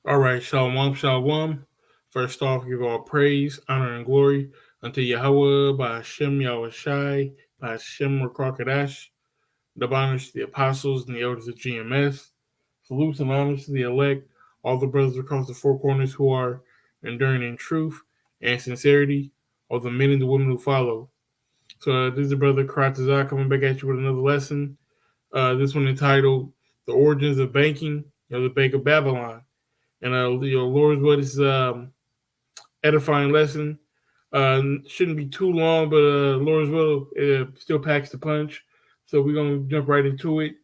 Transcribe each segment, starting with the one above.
All right, shalom, shalom. First off, give all praise, honor, and glory unto Yahweh by Hashem Yahushai, by Hashem Rakakadash. The honors to the apostles and the elders of GMS. Salutes and honors to the elect, all the brothers across the four corners who are enduring in truth and sincerity, all the men and the women who follow. So this is the brother Karatazar coming back at you with another lesson. This one entitled "The Origins of Banking," the Bank of Babylon. And Lord's what is edifying lesson. Shouldn't be too long, but Lord's will still packs the punch. So we're gonna jump right into it.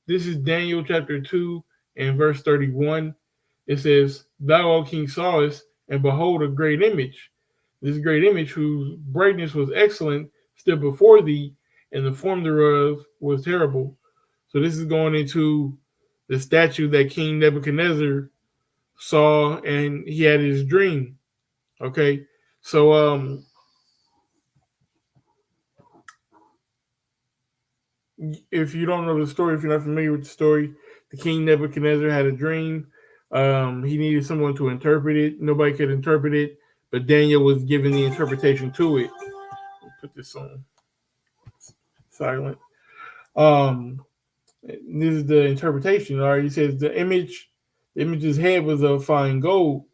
This is Daniel chapter 2 and verse 31. It says, "Thou, O King, sawest, and behold, a great image. This great image, whose brightness was excellent, stood before thee, and the form thereof was terrible." So this is going into the statue that King Nebuchadnezzar saw, and he had his dream. Okay, so if you don't know the story, if you're not familiar with the story, the King Nebuchadnezzar had a dream. He needed someone to interpret it. Nobody could interpret it, but Daniel was given the interpretation to it. Put this on silent. Um, this is the interpretation. All right, he says the image's head was of fine gold,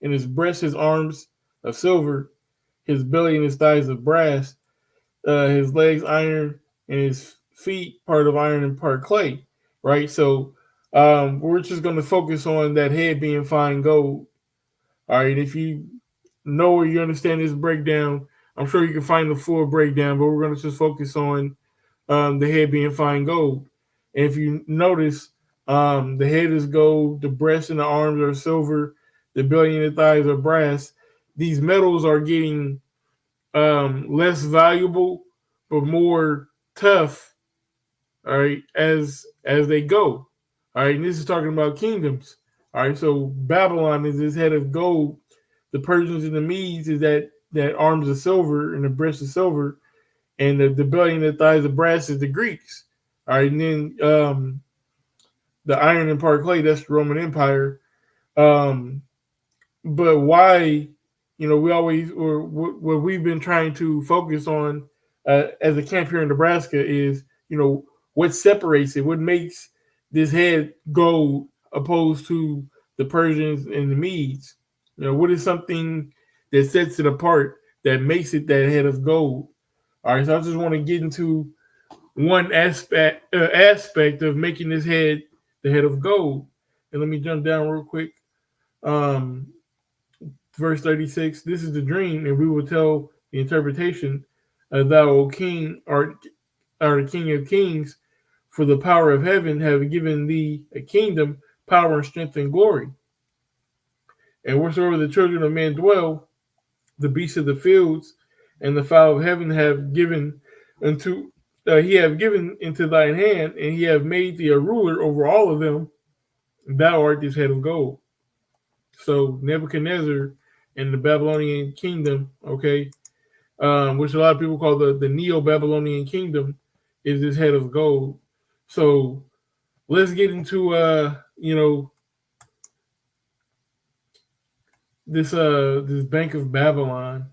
and his breast, his arms of silver, his belly and his thighs of brass, his legs iron, and his feet part of iron and part clay. Right. So we're just going to focus on that head being fine gold. All right. If you know or you understand this breakdown, I'm sure you can find the full breakdown, but we're going to just focus on the head being fine gold. And if you notice, the head is gold, the breast and the arms are silver, the belly and the thighs are brass. These metals are getting less valuable but more tough. All right, as they go. All right, and this is talking about kingdoms. All right, so Babylon is this head of gold. The Persians and the Medes is that arms of silver and the breast of silver, and the belly and the thighs of brass is the Greeks. All right, and then the iron and part clay, that's the Roman Empire. Um, but why, we always, or what we've been trying to focus on as a camp here in Nebraska is, what separates it, what makes this head gold opposed to the Persians and the Medes. What is something that sets it apart, that makes it that head of gold? All right, so I just want to get into one aspect of making this head the head of gold. And let me jump down real quick. Um, Verse 36, this is the dream, and we will tell the interpretation. Thou, O King, art the King of kings, for the power of heaven have given thee a kingdom, power, and strength, and glory. And wheresoever the children of men dwell, the beasts of the fields and the fowl of heaven have given unto he have given into thine hand, and he have made thee a ruler over all of them. Thou art this head of gold. So Nebuchadnezzar and the Babylonian kingdom, okay, which a lot of people call the Neo-Babylonian kingdom, is this head of gold. So let's get into this Bank of Babylon.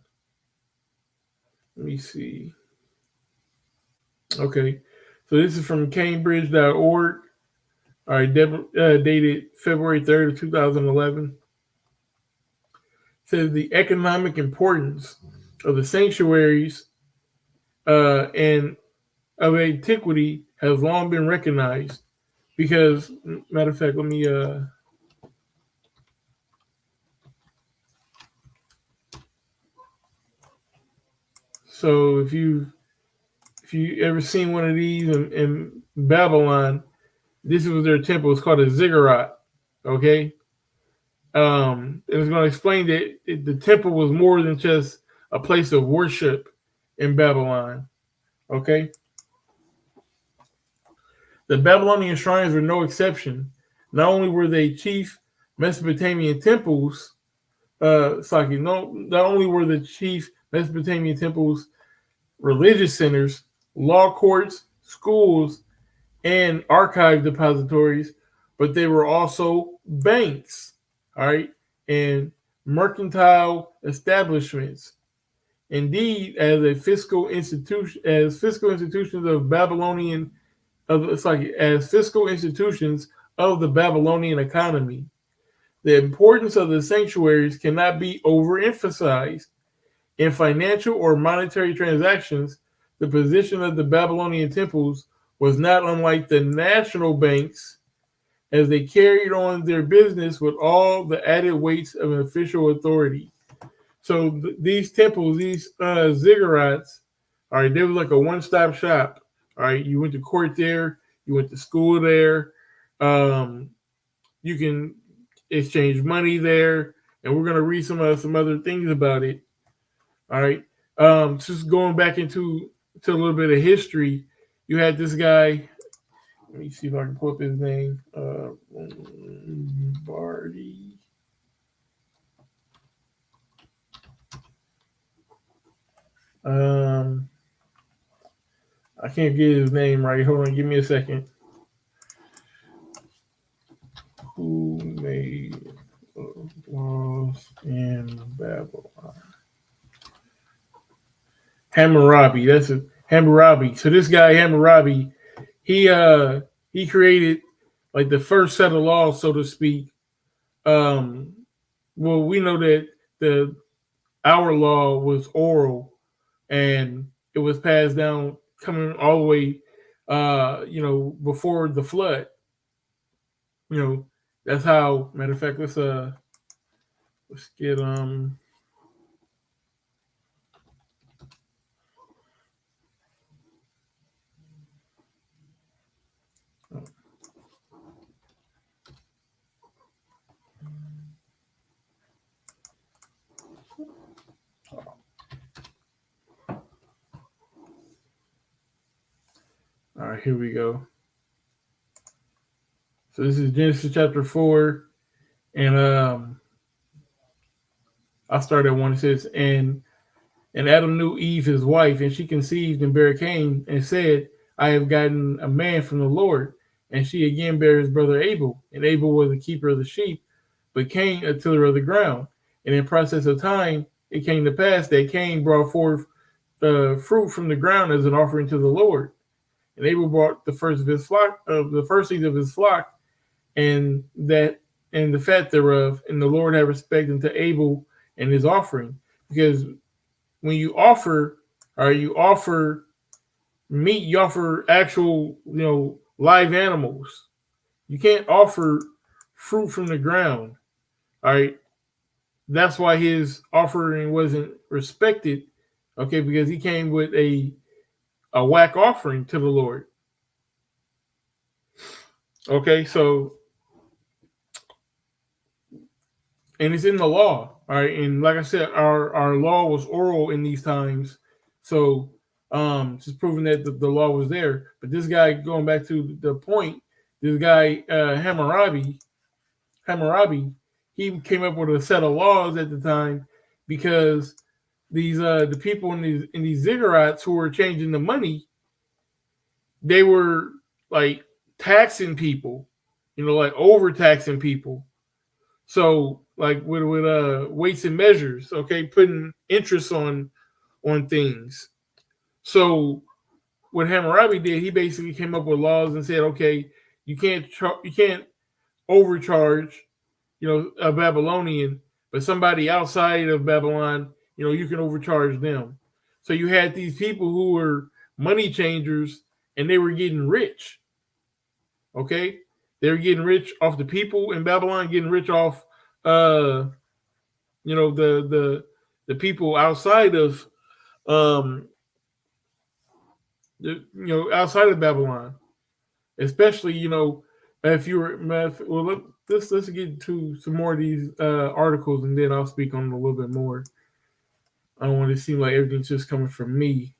Let me see. Okay, so this is from Cambridge.org. All right, dated February 3rd of 2011. It says the economic importance of the sanctuaries and of antiquity has long been recognized because, matter of fact, let me so if you ever seen one of these in Babylon, this was their temple. It's called a ziggurat. Okay, it's going to explain that the temple was more than just a place of worship in Babylon. Okay, the Babylonian shrines were no exception. Not only were they chief Mesopotamian temples, not only were the chief Mesopotamian temples religious centers, law courts, schools, and archive depositories, but they were also banks, all right, and mercantile establishments. Indeed, as fiscal institutions of Babylonian, as fiscal institutions of the Babylonian economy. The importance of the sanctuaries cannot be overemphasized. In financial or monetary transactions, the position of the Babylonian temples was not unlike the national banks, as they carried on their business with all the added weights of an official authority. So these temples, these ziggurats, all right, they were like a one-stop shop. All right, you went to court there, you went to school there, um, you can exchange money there, and we're gonna read some other things about it. All right, just going back into a little bit of history, you had this guy. Let me see if I can pull up his name. Bardi. I can't get his name right. Hold on, give me a second. Who made laws in Babylon? Hammurabi. That's it. Hammurabi. So this guy Hammurabi, he created like the first set of laws, so to speak. Well, we know that our law was oral, and it was passed down coming all the way, before the flood. That's how. Matter of fact, let's get all right, here we go. So this is Genesis chapter 4, and I'll start at 1. It says, and Adam knew Eve his wife, and she conceived and bare Cain, and said, I have gotten a man from the Lord. And she again bare his brother Abel, and Abel was a keeper of the sheep, but Cain a tiller of the ground. And in process of time, it came to pass that Cain brought forth fruit from the ground as an offering to the Lord. And Abel brought the first of his flock, the firstings of his flock, and the fat thereof. And the Lord had respect unto Abel and his offering, because when you offer, or you offer meat, you offer actual, live animals. You can't offer fruit from the ground. All right. That's why his offering wasn't respected. Okay, because he came with a whack offering to the Lord. Okay, so, and it's in the law. All right, and like I said, our law was oral in these times. So just proving that the law was there. But this guy, going back to the point, this guy Hammurabi, he came up with a set of laws at the time, because these the people in these ziggurats who were changing the money, they were like taxing people, like overtaxing people. So like with weights and measures, okay, putting interest on things. So what Hammurabi did, he basically came up with laws and said, okay, you can't overcharge, a Babylonian, but somebody outside of Babylon, you can overcharge them. So you had these people who were money changers, and they were getting rich. Okay, they were getting rich off the people in Babylon, getting rich off, the people outside of, outside of Babylon, especially, if you were, well, let's get to some more of these articles, and then I'll speak on them a little bit more. I don't want to seem like everything's just coming from me.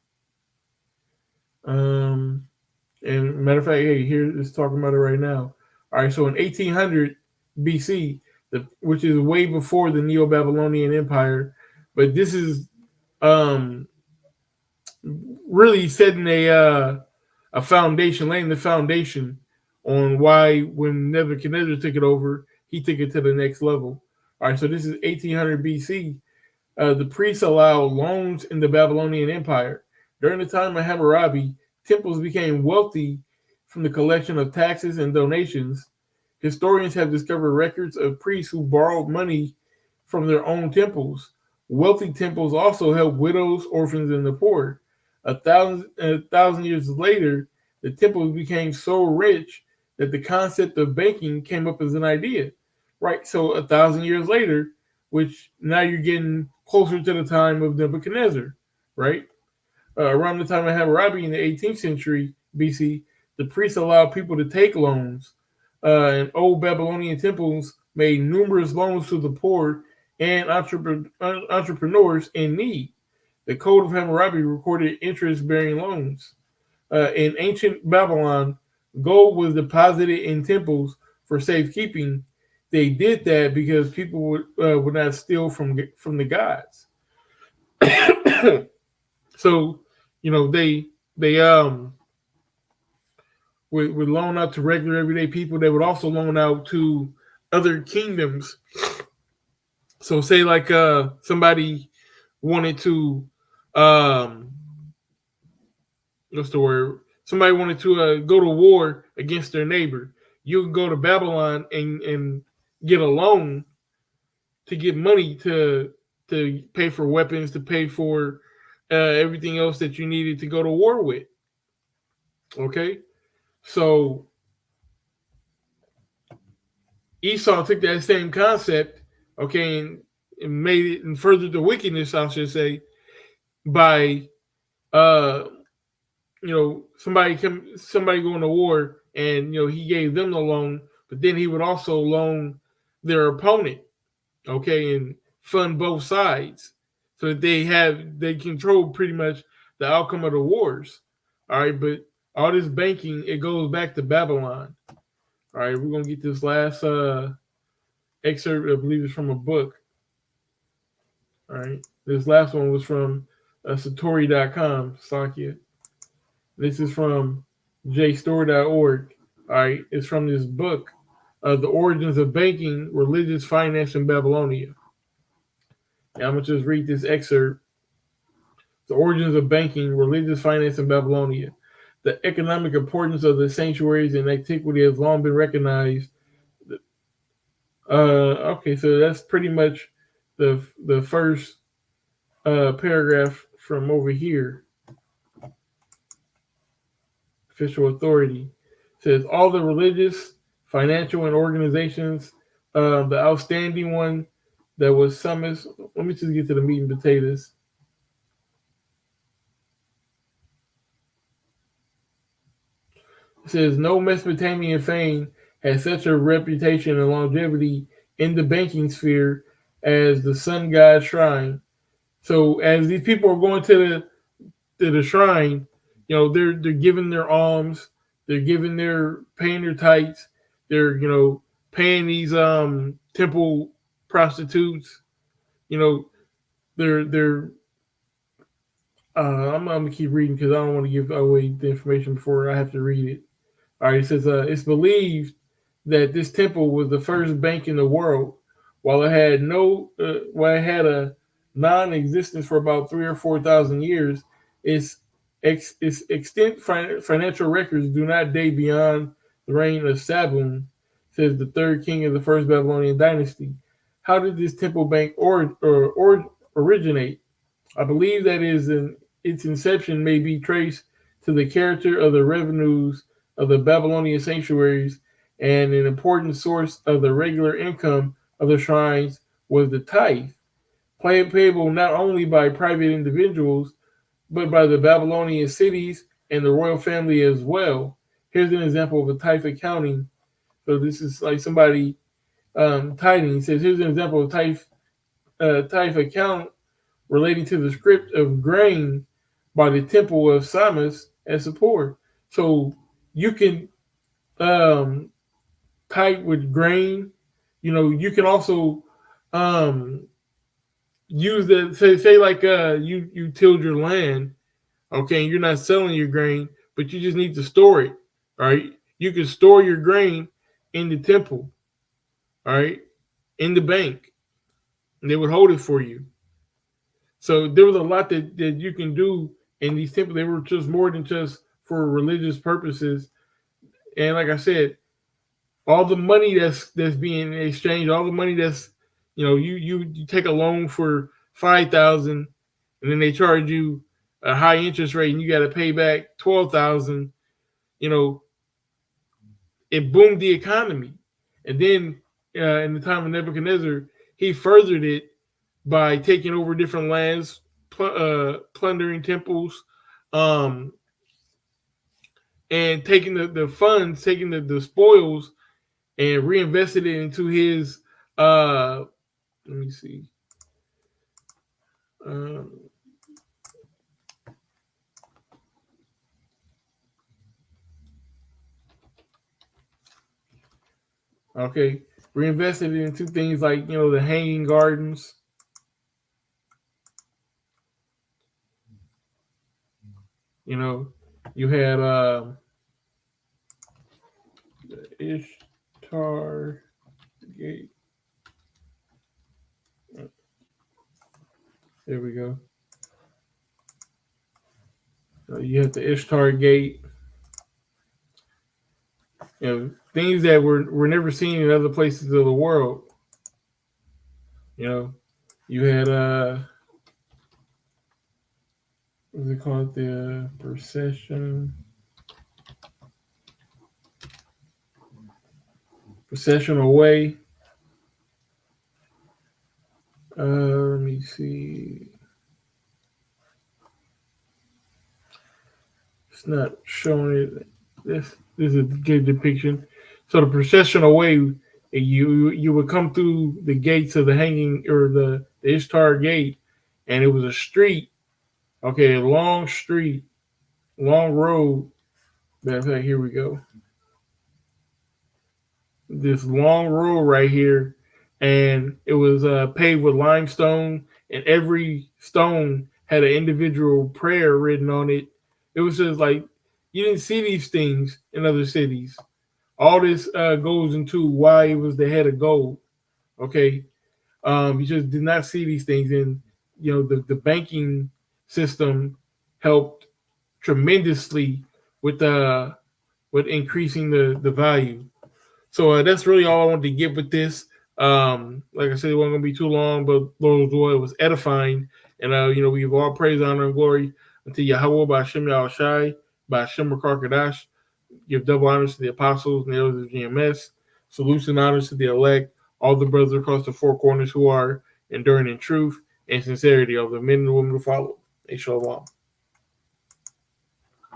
And matter of fact, hey, here it's talking about it right now. All right, so in 1800 BC, which is way before the Neo-Babylonian Empire, but this is really setting a foundation, laying the foundation on why when Nebuchadnezzar took it over, he took it to the next level. All right, so this is 1800 BC. The priests allowed loans in the Babylonian Empire. During the time of Hammurabi, temples became wealthy from the collection of taxes and donations. Historians have discovered records of priests who borrowed money from their own temples. Wealthy temples also helped widows, orphans, and the poor. A thousand years later, the temples became so rich that the concept of banking came up as an idea. Right, so 1,000 years later, which now you're getting closer to the time of Nebuchadnezzar, right? Around the time of Hammurabi in the 18th century BC, the priests allowed people to take loans. And old Babylonian temples made numerous loans to the poor and entrepreneurs in need. The Code of Hammurabi recorded interest bearing loans. In ancient Babylon, gold was deposited in temples for safekeeping. They did that because people would not steal from the gods. So, they would loan out to regular everyday people. They would also loan out to other kingdoms. So, say like somebody wanted to, um, what's the word? Somebody wanted to go to war against their neighbor. You could go to Babylon and get a loan to get money to pay for weapons, to pay for everything else that you needed to go to war with. Okay, so Esau took that same concept, okay, and made it and furthered the wickedness, I should say, by uh somebody going to war, and he gave them the loan, but then he would also loan their opponent, okay, and fund both sides so that they control pretty much the outcome of the wars. All right, but all this banking, it goes back to Babylon. All right, we're gonna get this last excerpt. I believe it's from a book. All right, this last one was from Satori.com, Sakya. This is from JStore.org. All right, it's from this book, The Origins of Banking, Religious Finance in Babylonia. And I'm going to just read this excerpt. The Origins of Banking, Religious Finance in Babylonia. The economic importance of the sanctuaries in antiquity has long been recognized. Okay, so that's pretty much the first paragraph from over here. Official authority says all the religious, financial, and organizations. The outstanding one that was summoned. Let me just get to the meat and potatoes. It says no Mesopotamian fame has such a reputation and longevity in the banking sphere as the sun god shrine. So as these people are going to the shrine, they're giving their alms, they're paying their tithes, they're paying these temple prostitutes. They're I'm gonna keep reading because I don't want to give away the information before I have to read it. All right, it says it's believed that this temple was the first bank in the world. While it had a non-existence for about 3,000 or 4,000 years, its extant financial records do not date beyond the reign of Sabun, says the third king of the first Babylonian dynasty. How did this temple bank originate? I believe that its inception may be traced to the character of the revenues of the Babylonian sanctuaries, and an important source of the regular income of the shrines was the tithe, payable not only by private individuals, but by the Babylonian cities and the royal family as well. Here's an example of a tithe accounting. So this is like somebody tithing. He says, here's an example of tithe account relating to the script of grain by the temple of Samas and Sapor. So you can tithe with grain. You can also use the say like you tilled your land, okay, and you're not selling your grain, but you just need to store it. All right. you could store your grain in the temple, all right, in the bank, and they would hold it for you. So there was a lot that you can do in these temples. They were just more than just for religious purposes. And like I said, all the money that's being exchanged, all the money that's you take a loan for 5,000, and then they charge you a high interest rate, and you got to pay back 12,000. You know, it boomed the economy, and then in the time of Nebuchadnezzar, he furthered it by taking over different lands, plundering temples, um, and taking the funds, taking the spoils, and reinvested it into his. Let me see. Um, okay, reinvested it into things like the Hanging Gardens. You had Ishtar Gate. There we go. You have the Ishtar Gate. Things that were never seen in other places of the world. You had what's it called? The processional way. Let me see. It's not showing it. This is a good depiction. So the processional way, you would come through the gates of the hanging or the Ishtar Gate, and it was a street. Okay, a long street, long road. Matter of fact, here we go. This long road right here, and it was paved with limestone, and every stone had an individual prayer written on it. It was just like you didn't see these things in other cities. All this goes into why it was the head of gold. Okay, you just did not see these things, and the banking system helped tremendously with increasing the value. So that's really all I wanted to get with this. Like I said, it wasn't gonna be too long, but Lord Joy was edifying, and we give all praise, honor, and glory unto Yahweh by Hashem Yahweh Shai, by Hashem Rakar Give double honors to the apostles and the elders of GMS. Salutes and honors to the elect, all the brothers across the four corners who are enduring in truth and sincerity of the men and women who follow. Shalom.